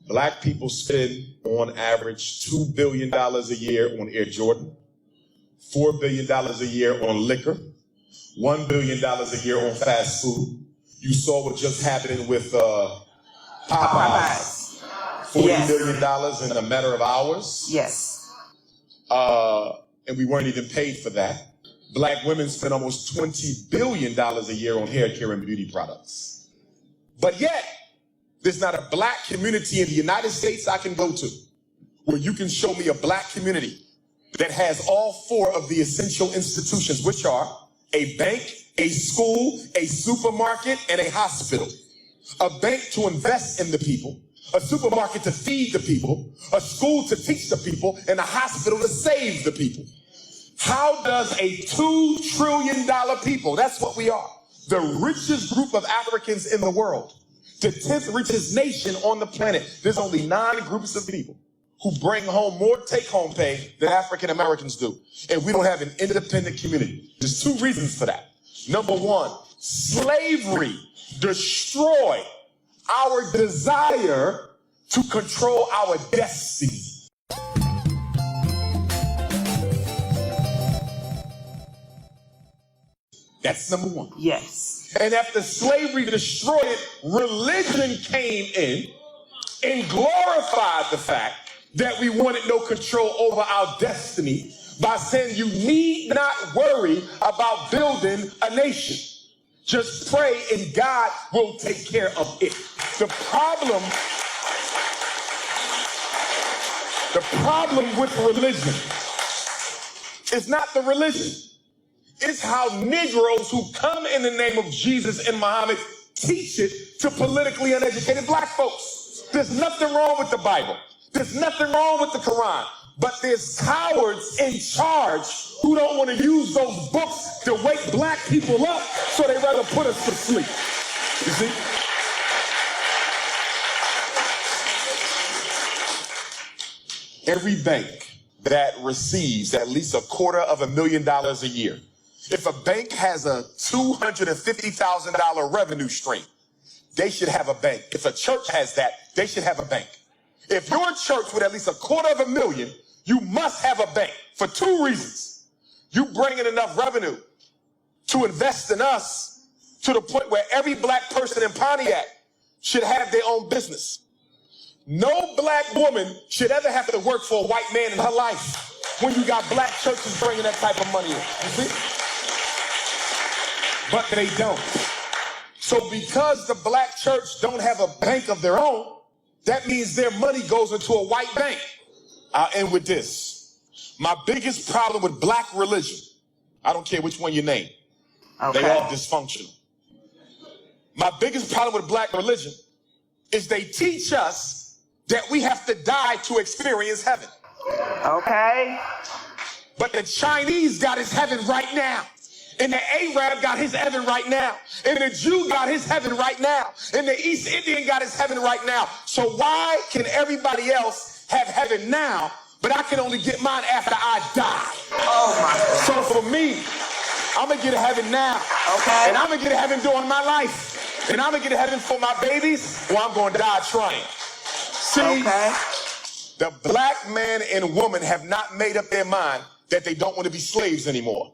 Black people spend on average $2 billion a year on Air Jordan, $4 billion a year on liquor, $1 billion a year on fast food. You saw what just happened with Popeyes. $40 million in a matter of hours. Yes. And we weren't even paid for that. Black women spend almost $20 billion a year on hair care and beauty products. But yet, there's not a black community in the United States I can go to where you can show me a black community that has all four of the essential institutions, which are a bank, a school, a supermarket, and a hospital. A bank to invest in the people, a supermarket to feed the people, a school to teach the people, and a hospital to save the people. How does a $2 trillion people, that's what we are, the richest group of Africans in the world, the 10th richest nation on the planet, there's only 9 groups of people who bring home more take-home pay than African Americans do. And we don't have an independent community. There's 2 reasons for that. Number 1, slavery destroyed our desire to control our destiny. That's number 1. Yes. And after slavery destroyed it, religion came in and glorified the fact that we wanted no control over our destiny by saying you need not worry about building a nation. Just pray and God will take care of it. The problem with religion is not the religion. It's how Negroes who come in the name of Jesus and Muhammad teach it to politically uneducated black folks. There's nothing wrong with the Bible. There's nothing wrong with the Quran. But there's cowards in charge who don't want to use those books to wake black people up, so they rather put us to sleep. You see? Every bank that receives at least $250,000 a year, if a bank has a $250,000 revenue stream, they should have a bank. If a church has that, they should have a bank. If your church with at least $250,000, you must have a bank for 2 reasons. You bring in enough revenue to invest in us to the point where every black person in Pontiac should have their own business. No black woman should ever have to work for a white man in her life when you got black churches bringing that type of money in. You see? But they don't. So because the black church don't have a bank of their own, that means their money goes into a white bank. I'll end with this. My biggest problem with black religion, I don't care which one you name, okay, they all dysfunctional. My biggest problem with black religion is they teach us that we have to die to experience heaven. Okay. But the Chinese got his heaven right now. And the Arab got his heaven right now. And the Jew got his heaven right now. And the East Indian got his heaven right now. So why can everybody else have heaven now, but I can only get mine after I die? Oh my God. So for me, I'm gonna get to heaven now. Okay. And I'm gonna get to heaven during my life. And I'm gonna get to heaven for my babies, or I'm gonna die trying. See, okay, the black man and woman have not made up their mind that they don't want to be slaves anymore.